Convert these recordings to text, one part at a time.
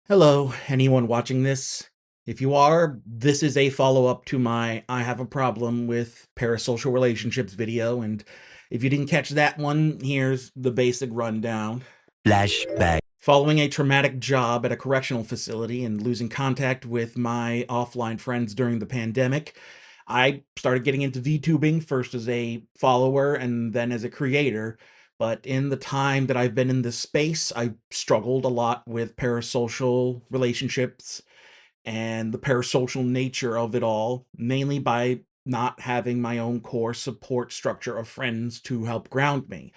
Hello, anyone watching this? If you are, this is a follow-up to my I have a problem with parasocial relationships video, and if you didn't catch that one, here's the basic rundown. Flashback. Following a traumatic job at a correctional facility and losing contact with my offline friends during the pandemic, I started getting into VTubing first as a follower and then as a creator. But in the time that I've been in this space, I've struggled a lot with parasocial relationships and the parasocial nature of it all, mainly by not having my own core support structure of friends to help ground me,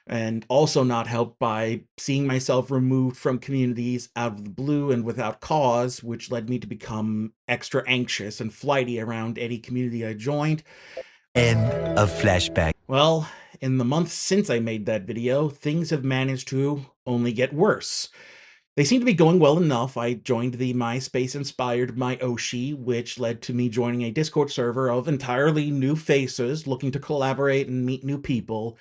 and also not helped by seeing myself removed from communities out of the blue and without cause, which led me to become extra anxious and flighty around any community I joined. End of flashback. Well, in the months since I made that video, things have managed to only get worse. They seem to be going well enough. I joined the MySpace-inspired MyOshi, which led to me joining a Discord server of entirely new faces looking to collaborate and meet new people.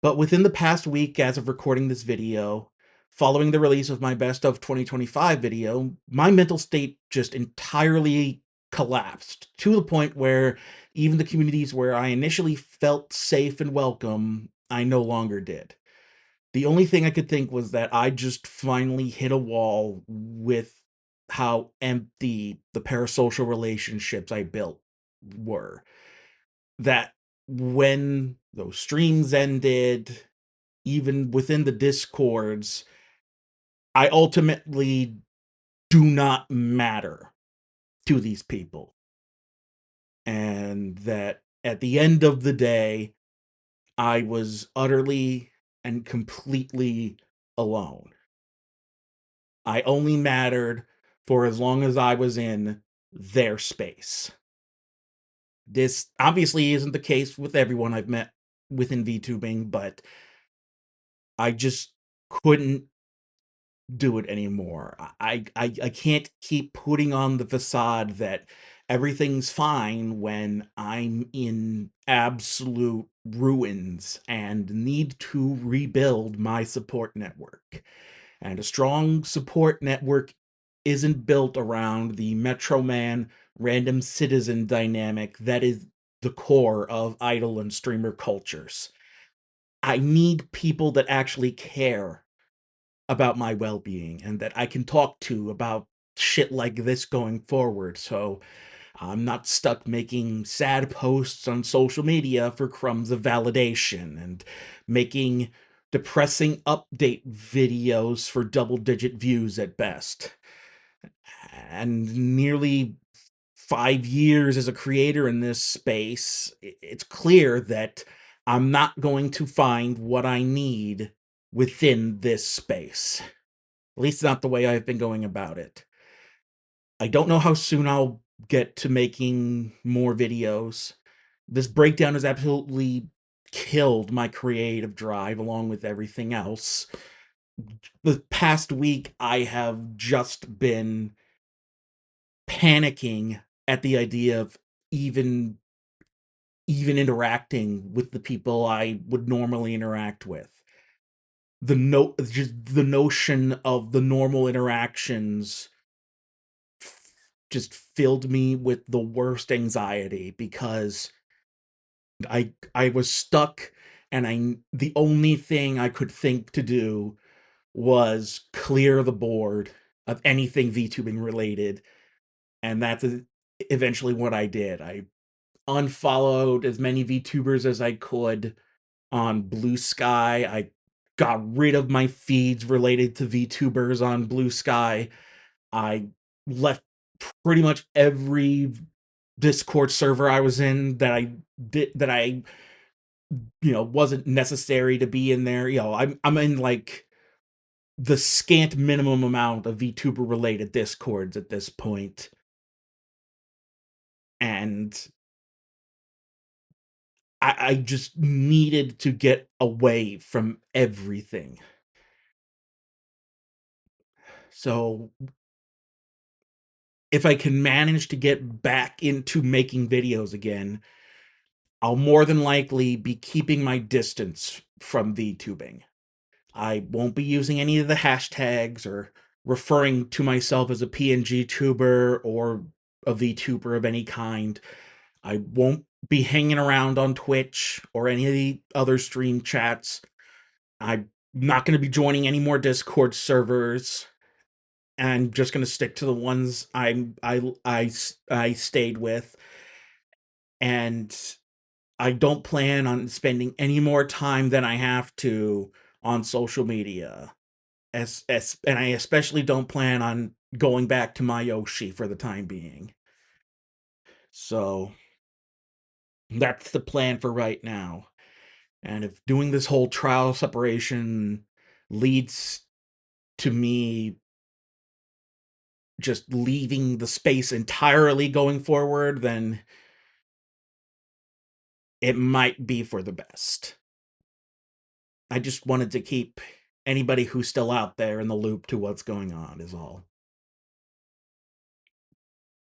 But within the past week, as of recording this video, following the release of my best of 2025 video, my mental state just entirely collapsed to the point where even the communities where I initially felt safe and welcome, I no longer did. The only thing I could think was that I just finally hit a wall with how empty the parasocial relationships I built were. That when those streams ended, even within the discords, I ultimately do not matter to these people. And that at the end of the day, I was utterly and completely alone. I only mattered for as long as I was in their space. This obviously isn't the case with everyone I've met within VTubing, but I just couldn't do it anymore. I can't keep putting on the facade that everything's fine when I'm in absolute ruins and need to rebuild my support network. And a strong support network isn't built around the Metro Man random citizen dynamic that is the core of idol and streamer cultures. I need people that actually care about my well-being and that I can talk to about shit like this going forward, so I'm not stuck making sad posts on social media for crumbs of validation and making depressing update videos for double-digit views at best. And nearly 5 years as a creator in this space, it's clear that I'm not going to find what I need within this space. At least not the way I've been going about it. I don't know how soon I'll get to making more videos. This breakdown has absolutely killed my creative drive along with everything else. The past week, I have just been panicking at the idea of even interacting with the people I would normally interact with. Just the notion of the normal interactions just filled me with the worst anxiety because I was stuck, and the only thing I could think to do was clear the board of anything VTubing related, and that's eventually what I did. I unfollowed as many VTubers as I could on Blue Sky. I got rid of my feeds related to VTubers on Blue Sky. I left pretty much every Discord server I was in that I wasn't necessary to be in there. I'm in like the scant minimum amount of VTuber related Discords at this point, and I just needed to get away from everything. So if I can manage to get back into making videos again, I'll more than likely be keeping my distance from VTubing. I won't be using any of the hashtags or referring to myself as a PNG tuber or a VTuber of any kind. I won't be hanging around on Twitch or any of the other stream chats. I'm not going to be joining any more Discord servers. I'm just going to stick to the ones I stayed with, and I don't plan on spending any more time than I have to on social media. And I especially don't plan on going back to my Yoshi for the time being. So that's the plan for right now. And if doing this whole trial separation leads to me just leaving the space entirely going forward, then it might be for the best. I just wanted to keep anybody who's still out there in the loop to what's going on, is all.